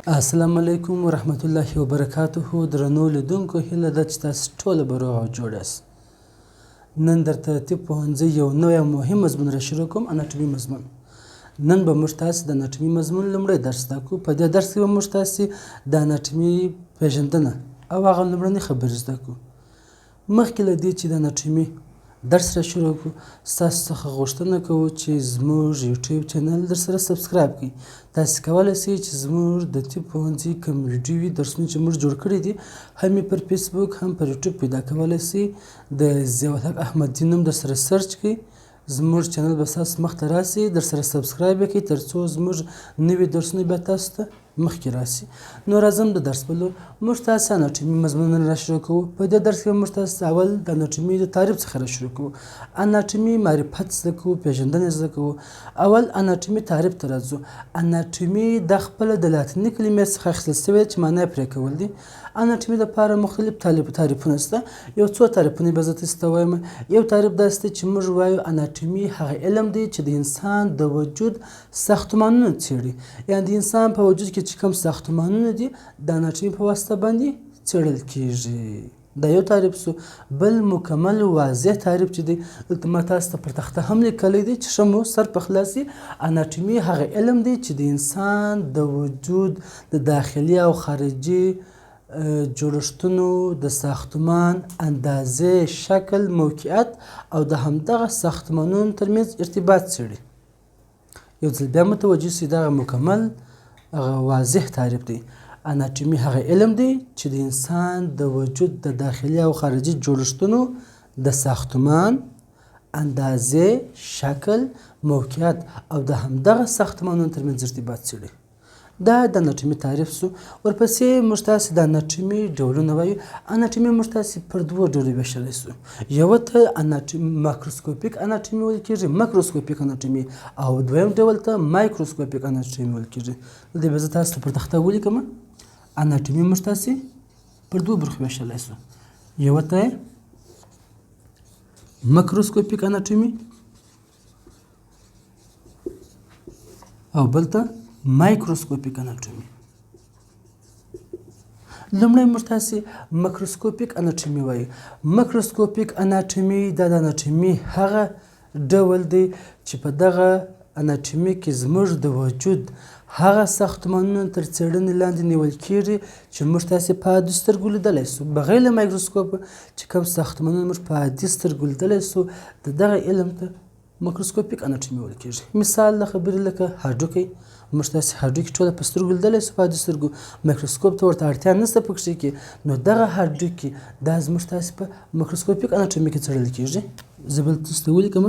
السلام علیکم ورحمت الله وبرکاته. درنو لیدونکو هیله ده چې تاسو ټوله به روغ او جوړ یاست. نن درته طب پوهنځي یو نوی او مهم مضمون را شروع کوم، اناټومي مضمون. نن به موږ تاسې د اناټومي مضمون لومړی درس زده کوو. په دې درس کې به موږ تاسې د اناټومي پیژندنه او هغه لومړنۍ خبرې زده کوو. مخکې له دې چې د اناټومي درس را شروع کړو، ستاسو څخه غوښتنه کوو چې زموږ یوټیوب چینل درسره سبسکرایب کړئ. تاسې کولی شئ چې زموږ د طب پوهنځي کوم ویډیوي درسونه چې موږ جوړ کړي دي، هم یې پر فیسبوک هم پر یوټیوب پیدا کولی شئ. د ضیاءالحق احمدي نوم درسره سرچ کړئ، زموږ چینل به ستاسو مخته راشي. درسره سبسکرایب یې کړئ تر څو زموږ نوي درسونه بیا تاسو ته مخکې راشي. نو راځم د درس په لور. موږ تاسې اناټومي مضمونونه را شروع کوو. په دې درس کې موږ تاسې اول د اناټومي د تعریف څخه را شروع کوو. اناټومي معرفت زده کوو، پیژندنه زده کوو. اول اناټومي تعریف ته راځو. اناټومي دا خپله د لاتیني کلمې څخه اخیستل شوې چې معنی پرې کول دي. اناټومي دپاره مختلف تعریفونه شته. یو څو تعریفونه به زه تاسو ته وایم. یو تعریف داسې دی چې موږ وایو اناټومي هغه علم دی چې د انسان د وجود ساختمانونه څېړي. یعنې د انسان په وجود کې چې کوم ساختمانونه دي د اناټومي په واسطه باندې څېړل کېږي. دا یو تعریف شو. بل مکمل واضح تعریف چې دی، دلته ما تاسو ته پر تخته هم لیکلی دی چې ښه مو سر په خلاص وي. اناټومي هغه علم دی چې د انسان د وجود د داخلي او خارجي جوړښتونو د ساختمان اندازې، شکل، موقعیت او د همدغه ساختمانونو ترمنځ ارتباط څېړي. یو ځل بیا متوجه شئ، دغه مکمل واضح تعریف دی. اناټومي هغه علم دی چې د انسان د وجود د داخلي او خارجي جوړښتونو د ساختمان اندازې، شکل، موقعیت او د همدغه ساختمانونو ترمنځ ارتباط څېړي. دا د اناټومي تعریف شو. ورپسې موږ تاسې د اناټومي ډولونه وایو. اناټومي موږ تاسې پر دوو ډلو ویشلی شو. یوه ته ماکروسکوپیک اناټومي ویل کېږي، مکروسکوپیک اناټومي، او دویم ډول ته مایکروسکوپیک اناټومي ویل کېږي. دلته به زه تاسو ته پر تخته ولیکم. اناټومي موږ تاسې پر دوو برخو ویشلی شو. یوه ته مکروسکوپیک اناټومي او بل ته مایکروسکوپیک اناټومي. لومړی موږ تاسې مکروسکوپیک اناټومي وایو. مکروسکوپیک اناټومي دا د اناټومي هغه ډول دی چې په دغه اناټومي کې زموږ د وجود هغه ساختمانونه تر څېړنې لاندې نیول کېږي چې موږ تاسې په عادي سترګو لیدلی شو. بغیر له مایکروسکوپه چې کوم ساختمانونه موږ په عادي سترګو لیدلی شو، د دغه علم ته مکروسکوپیک اناټومي ویل کېږي. مثال له خبرې لکه هډوکی. موږ تاسې هډوکي ټوله په سترګو لیدلی شو، په عادي سترګو. مایکروسکوپ ته ورته اړتیا نشته په کښې کې. نو دغه هډوکي دا زموږ تاسې په مکروسکوپیک اناټومي کې څېړل کېږي. زه به تاسو ته ولیکم.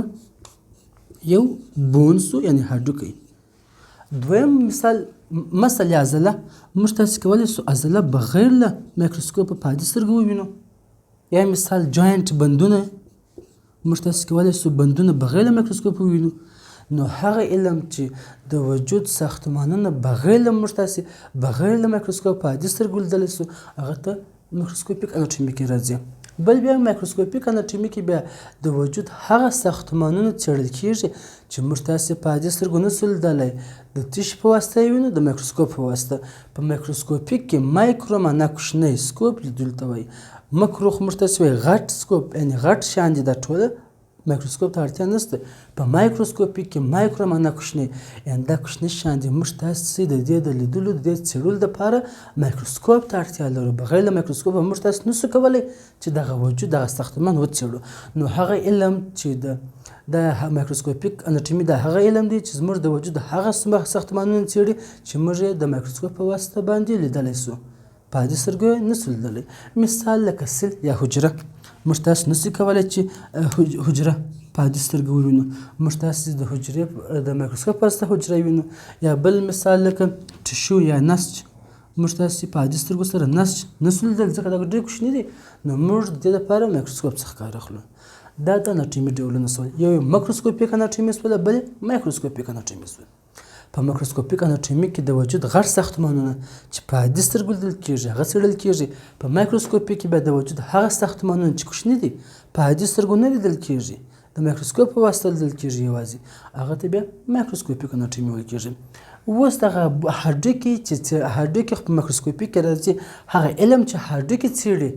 یو بون شو، یعنې هډوکی. دویم مثل عضله. موږ تاسې کولی شو عضله بغیر له مایکروسکوپه په عادي سترګو ووینو. یا مثال جاینټ بندونه. موږ تاسې کولی شو بندونه بغیر له مایکروسکوپه ووینو. نو هغه علم چې د وجود ساختمانونه بغیر له موږ تاسې بغیر له مایکروسکوپ په عادي سترګو لیدلی شو، هغه ته مایکروسکوپیک اناټومي کې راځي. بل بیا مایکروسکوپیک اناټومي کې بیا د وجود هغه ساختمانونه څېړل کېږي چې موږ تاسې په عادي سترګو نشو لیدلی. د تشې په واسطه یې وینو، د مایکروسکوپ په واسطه. په مایکروسکوپیک کې مایکرو معنا کوچنی، سکوپ لیدلو ته وایي. مکرو خو موږ تاسې وایي غټ سکوپ، یعنې غټ شیان دي. دا ټوله مایکروسکوپ ته اړتیا نشته. په مایکروسکوپیک کې مایکرو معنا کوچنی، یعنې دا کوچني شیان دي. موږ تاسې د دې د لیدلو، د دې څېړلو دپاره مایکروسکوپ ته اړتیا لرو. بغیر له مایکروسکوپه موږ تاسې نشو کولی چې دغه وجود، دغه ساختمان وڅېړو. نو هغه علم چې د مایکروسکوپیک اناټومي دا هغه علم دی چې زموږ د وجود هغه ساختمانونه څېړي چې موږ یې د مایکروسکوپ په واسطه باندې لیدلی شو، په عادي سترګو یې نشو لیدلی. مثال لکه سل یا حجره. موږ تاسې نشو کولی چې حجره په عادي سترګو ووینو. موږ تاسې د حجرې د مایکروسکوپ په واسطه حجره وینو. یا بل مثال لکه ټشو یا نسج. موږ تاسې په عادي سترګو سره نسج نشو لیدلی ځکه دا ډېر کوچني دي. نو موږ د دې لپاره مایکروسکوپ څخه کار اخلو. دا د اناټومي ډولونه شول. یو مکروسکوپیک اناټومي شوله، بل مایکروسکوپیک اناټومي شول. په مایکروسکوپیک اناټومي کې د وجود غټ ساختمانونه چې په عادي سترګو لیدل کېږي هغه څېړل کېږي. په مایکروسکوپي کې بیا د وجود هغه ساختمانونه چې کوچني دي، په عادي سترګو نه لیدل کېږي، د مایکروسکوپ په واسطه لیدل کېږي یوازې هغه ته بیا مایکروسکوپیک اناټومي ویل کېږي. اوس دغه هډوکي چې هډوکي په مایکروسکوپي کې راځي هغه علم چې هډوکي څېړي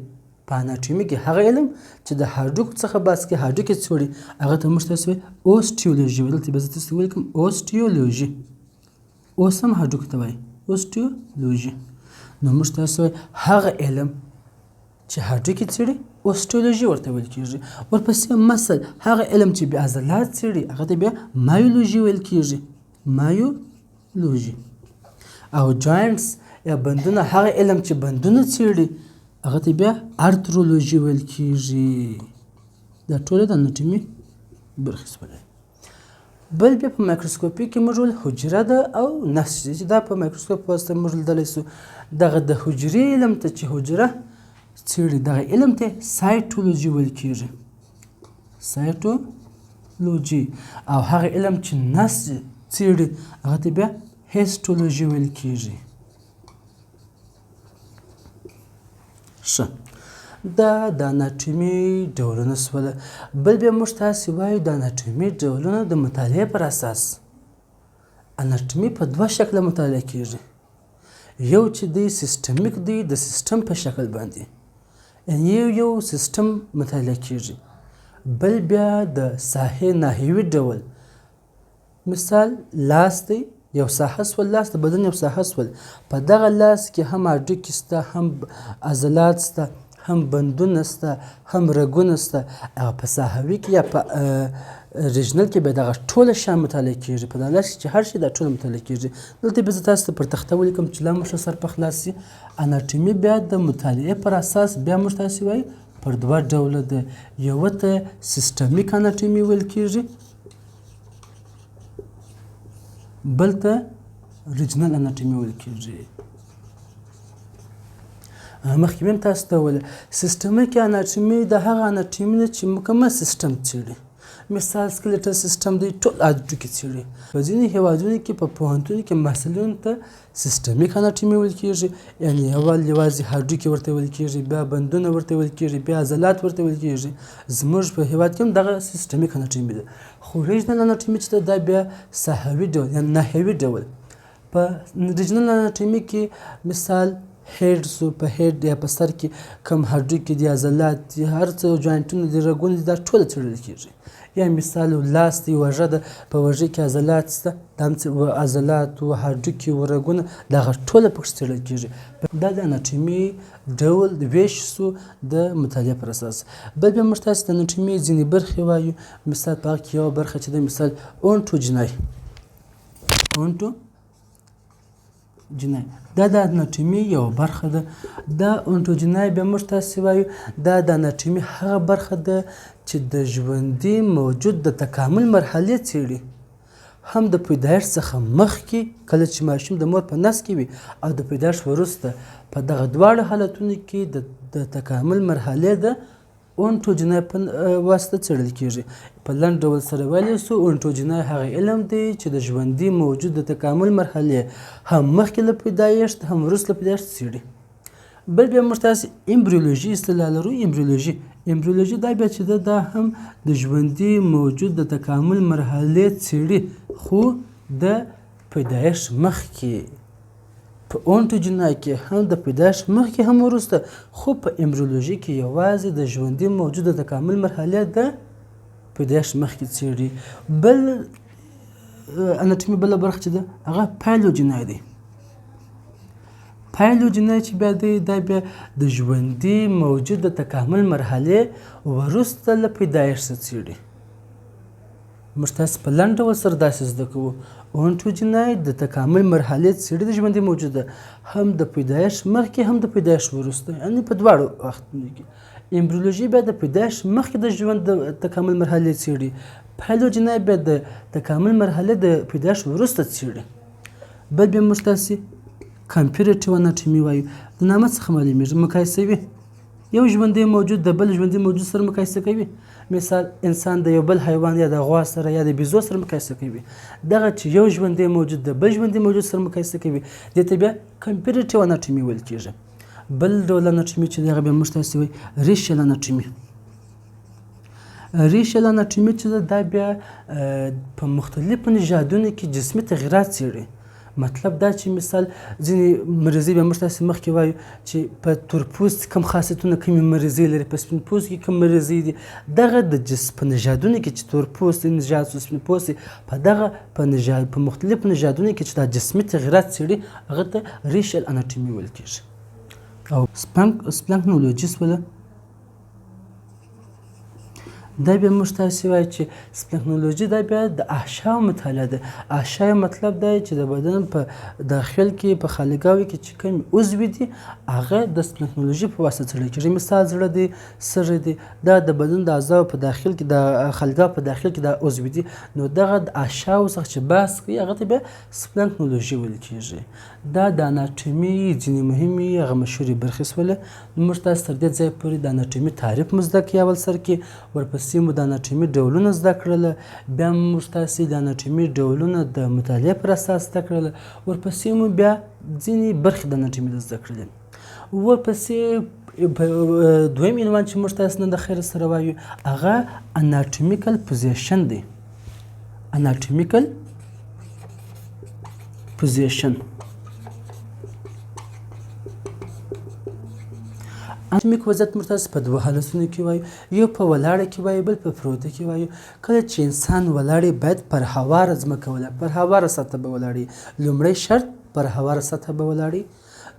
په اناټومي کې هغه علم چې د هډوکو څخه بحث کوي هډوکي څېړي هغه ته موږ تاسو وایي اوسټیولوژي وایي. دلته به زه تاسو ولیکم اوسټیولوژي. اوس هم هډوکو ته وایي اوسټیولوژي. نو موږ تاسو وایي هغه علم چې هډوکي څېړي اوسټیولوژي ورته ویل کېږي. ورپسې مثل هغه علم چې بیا عضلات څېړي هغه ته بیا مایولوژي ویل کېږي. مایولوژي. او جاینټس یا بندونه هغه علم چې بندونه څېړي هغه ته بیا ارترولوژي ویل کېږي. دا ټوله د اناټومي برخې شولې. بل بیا په مایکروسکوپي کې موږ ول حجره ده او نسج چې دا په مایکروسکوپ په واسطه موږ لیدلی سو. دغه د حجرې علم ته چې حجره څېړي دغه علم ته سایټولوژي ویل کېږي. سایټولوژي. او هغه علم چې نسج څېړي هغه ته بیا هیسټولوژي ویل کېږي. ښه دا د اناټومي ډولونه شوله. بل بیا موږ تاسې وایو د اناټومي ډولونه د مطالعې پر اساس. اناټومي په دوه شکله مطالعه کېږي. یو چې دی سیستمیک دی د سیستم په شکل باندې یعنې یو سیستم مطالعه کېږي. بل بیا د ساحې ناحیوي ډول مثال لاس دی یو ساحه شول لاس د بدن یو ساحه شول په دغه لاس کې هم هډوکي شته هم عضلات شته هم بندونه شته هم رګونه شته. هغه په ساحوي کې یا په ریجنل کې به دغه ټوله شیان مطالعه کېږي. په دغه لاس چې هر شی دا ټوله مطالعه کېږي. دلته به زه تاسو ته پر تخته ولیکم چې لا موږ سر په خلاص شي. اناټومي بیا د مطالعې پر اساس بیا موږ تاسې وایي پر دوه ډوله ده. یوه ته سیستمیک اناټومي ویل کېږي بل ته ریجنل اناټومي ویل کېږي. مخکې مې هم تاسو ته وویل سیستمیک اناټومي د هغه اناټومي ده چې مکمل سیستم څېړي. مثال سکلیټل سیستم دی ټول هډوکي څېړي. په ځینې هېوادونو کې په پوهنتون کې محصلینو ته سیستمیک اناټومي ویل کېږي یعنې یوازې هډوکي ورته ویل کېږي بیا بندونه ورته ویل کېږي بیا عضلات ورته ویل کېږي. زموږ په هېواد کې هم دغه سیستمیک اناټومي ده. خو ریجنل اناټومي چې ده دا بیا ساحوي ډول یا ناحیوي ډول. په ریجنل اناټومي کې مثال هیډ سو په هیډ یا په سر کې کم هډوکي دي عضلات دي هر څه جوینټونه دي رګونه دي دا ټوله څېړل کېږي. یا مثال لاس دی وږه ده په وږه کې عضلات شته دا هم عضلات و هډوکي و رګونه دغه ټوله پکې څېړل کېږي. دا د اناټومي ډول ویش سو د مطالعې پر اساس. بل بیا موږ تاسې د اناټومي ځینې برخې وایو. مثال په هغه کې یوه برخه چې ده مثال اونټوجینای دا د اناټومي یوه برخه ده. دا اونټوجینای بیا موږ تاسې وایو دا د اناټومي هغه برخه ده چې د ژوندي موجود د تکامل مرحلې څېړي. هم د پیدایښت څخه مخکې کله چې ماشوم د مور په نس کې وي او د پیدایښت وروسته په دغه دواړو حالتونو کې د تکامل مرحلې د اونټوجینای په واسطه څېړل کېږي. په لنډ ډول سره ویلی سو اونټوجینای هغه علم دی چې د ژوندي موجود د تکامل مرحلې هم مخکې له پیدایښت هم وروسته له پیدایښت څېړي. بل بیا موږ تاسې امبریولوژي اصطلاح لرو. امبریولوژي دا بیا چې ده دا هم د ژوندي موجود د تکامل مرحلې څېړي خو د پیدایښت مخکې. په اونټوجینای کې هم د پیدایښت مخکې هم وروسته خو په امبریولوژي کې یوازې د ژوندي موجود د تکامل مرحلې د پیدایښت مخکې څېړي. بل اناټومي بله برخه چې ده هغه پایلوجینای دی. پایلوجینای چې بیا دی دا بیا د ژوندي موجود د تکامل مرحلې وروسته له پیدایښت څېړي. موږ تاسې په لنډ ډول سره داسې زده کوو. اونټوجینای د تکامل مرحلې څېړي د ژوندي موجوده هم د پیدایښت مخکې هم د پیدایښت وروسته یعنې په دواړو وختونو کې. امبریولوژي بیا د پیدایښت مخکې د ژوند د تکامل مرحلې څېړي. پایلوجینای بیا د تکامل مرحلې د پیدایښت وروسته څېړي. بل بیا موږ تاسې کمپیریټیو اناټومي وایو. د نامه څخه معلومېږي مقایسوي. یو ژوندی موجود د بل ژوندي موجود سره مقایسه کوي. مثال انسان د یو بل حیوان یا د غوا سره یا د بیزو سره مقایسه کوي. دغه چې یو ژوندی موجود د بل ژوندي موجود سره مقایسه کوي دې ته بیا کمپیریټیو اناټومي ویل کېږي. بل ډول اناټومي چې دی هغه بیا موږ تاسې وایي ریشیل اناټومي. ریشل اناټومي چې ده دا بیا په مختلفو نژادونو کې جسمي تغییرات څېړي. مطلب دا چې مثال ځینې مریضۍ بیا موږ تاسې مخکې وایو چې په تورپوست کم خاصیتونه کومې مریضۍ لري، په سپین پوست کې کوم مریضۍ دي. دغه د جسم په نژادونو کې چې تورپوست نژاد او سپین پوست په دغه په مختلفو نژادونو کې چې دا جسمي تغییرات څېړي هغه ته ریشل اناټومي ویل کېږي. او سپلانکنولوژیست وله دا بیا موږ تاسې وایو چې سپلانکنولوژي دا بیا د احشاو مطالعه ده. احشاو مطلب دا چې د بدن په داخل کې په خالګاوي کې چې کوم عضوې دي هغه د سپلانکنولوژي په واسطه څېړل کېږي. مثال زړه دی، سږی دی، دا د بدن د اعضاو په داخل کې د خالګاو په داخل کې دا عضوې دي. نو دغه د احشاو څخه چې بحث کوي هغه ته بیا سپلانکنولوژي ویل کېږي. دا د اناټومي ځینې مهمې هغه مشهورې برخې شولې. موږ تاسو تر دې ځایه پورې د اناټومي تعریف مو زده کړی اول سر کې، ورپسې مو د اناټومي ډولونه زده کړله، بیا موږ تاسې د اناټومي ډولونه د مطالعې پر اساس زده کړله، ورپسې مو بیا ځینې برخې د اناټومي زده کړلې. ورپسې دویم عنوان چې موږ تاسې نن د خیر سره وایو هغه اناټومیکل پوزیشن دی. اناټومیکل پوزیشن اناټومیک وضعیت موږ تاسې په دوه حالتونو کې وایو، یو په ولاړه کې وایو، بل په پروته کې وایو. کله چې انسان ولاړ باید پر هواره ځمکه ولاړ، پر هواره سطحه به ولاړ. لومړی شرط پر هواره سطحه به ولاړ.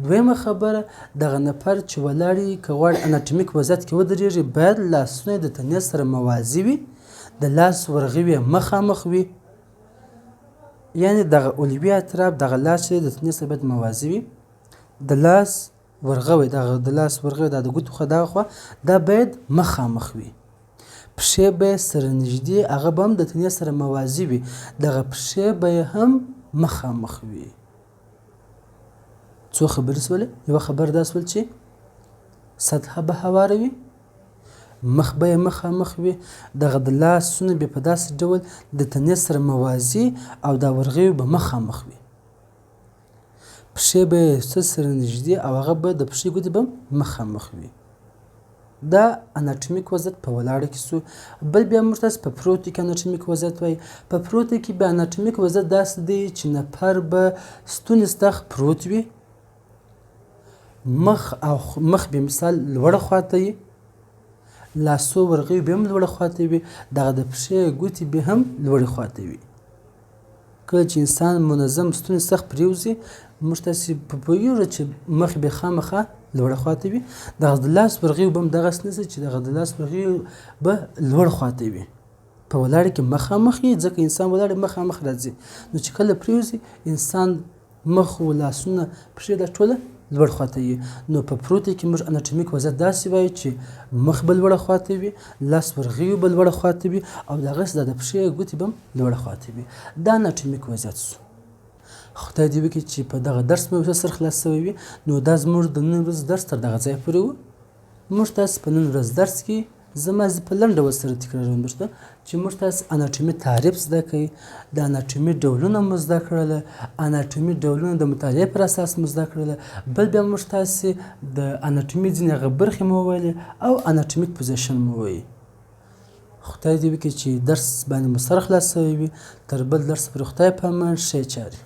دویمه خبره دغه نفر چې ولاړ که غواړي اناټومیک وضعیت کې ودرېږي باید لاسونه د تنې سره موازي وي، د لاس ورغوي مخامخ وي، یعنې دغه علوي اطراف دغه لاس چې د تنې سره باید موازي وي، د لاس ورغوی د لاس ورغوی د ګوتو خوا دغه خوا دا باید مخامخ وي. پښې به یې سره نږدې هغه به هم د تنې سره موازي وي، دغه پښې به یې هم مخامخ وي. څو خبرې شولې؟ یوه خبره دا شول چې سطحه به هواره وي، مخ به یې مخامخ وي، دغه د لاسونه به په داسې ډول د تنې سره موازي او دا ورغوی به مخامخ وي. پښې به یې سره نږدې او هغه به د پښې ګوتې به مخامخ وي. دا اناټومیک وضعیت په ولاړه کې شو. بل بیا موږ تاسې په پروتو کې اناټومیک وضعیت وایي. په پروتو کې بیا اناټومیک وضعیت داسې دی چې نفر به ستوني ستخ پروت وي، مخ به مثال لوړه خواته وي، لاسو ورغوی به هم لوړه خواته وي، دغه د پښې ګوتې به هم لوړې خواته وي. کله چې انسان منظم ستوني سخت پرېوځي موږ تاسې پوهېږو چې مخ به خامخا لوړه خواته وي، دغه د لاس ورغوی به هم دغسې نیسي چې دغه د لاس ورغوی به لوړ خواته وي. په ولاړه کې مخامخ وي ځکه انسان ولاړ مخامخ راځي. نو چې کله پرېوځي انسان مخ و لاسونه پښې دا ټوله لوړ خواته وي. نو په پروتو کې موږ اناټومیک وضعیت داسې وایو چې مخ به لوړه خواته وي، لاس ورغوی به لوړه خواته وي او دغسې د پښې ګوتې به هم لوړه خواته وي. دا اناټومیک وضعیت شو. خدای دې وکړي چې په دغه درس مو ښه سر خلاص شوی وي. نو دا زموږ د نن ورځ درس تر دغه ځایه پورې و. موږ تاسې په نن ورځ درس کې زه په لنډ ډول سره تکراروم درته چې موږ تاسې اناټومي تعریف زده کوي، د اناټومي ډولونه مو زده کړله، اناټومي ډولونه د مطالعې پر اساس مو زده کړله، بل بیا موږ تاسې د اناټومي ځینې هغه برخې مو وویلې او اناټومیک پوزیشن مو وویل. خدای دې وکړي چې درس باندې مو سر خلاص شوی وي. تر بل درس پورې خدای په امان، ښې چارې.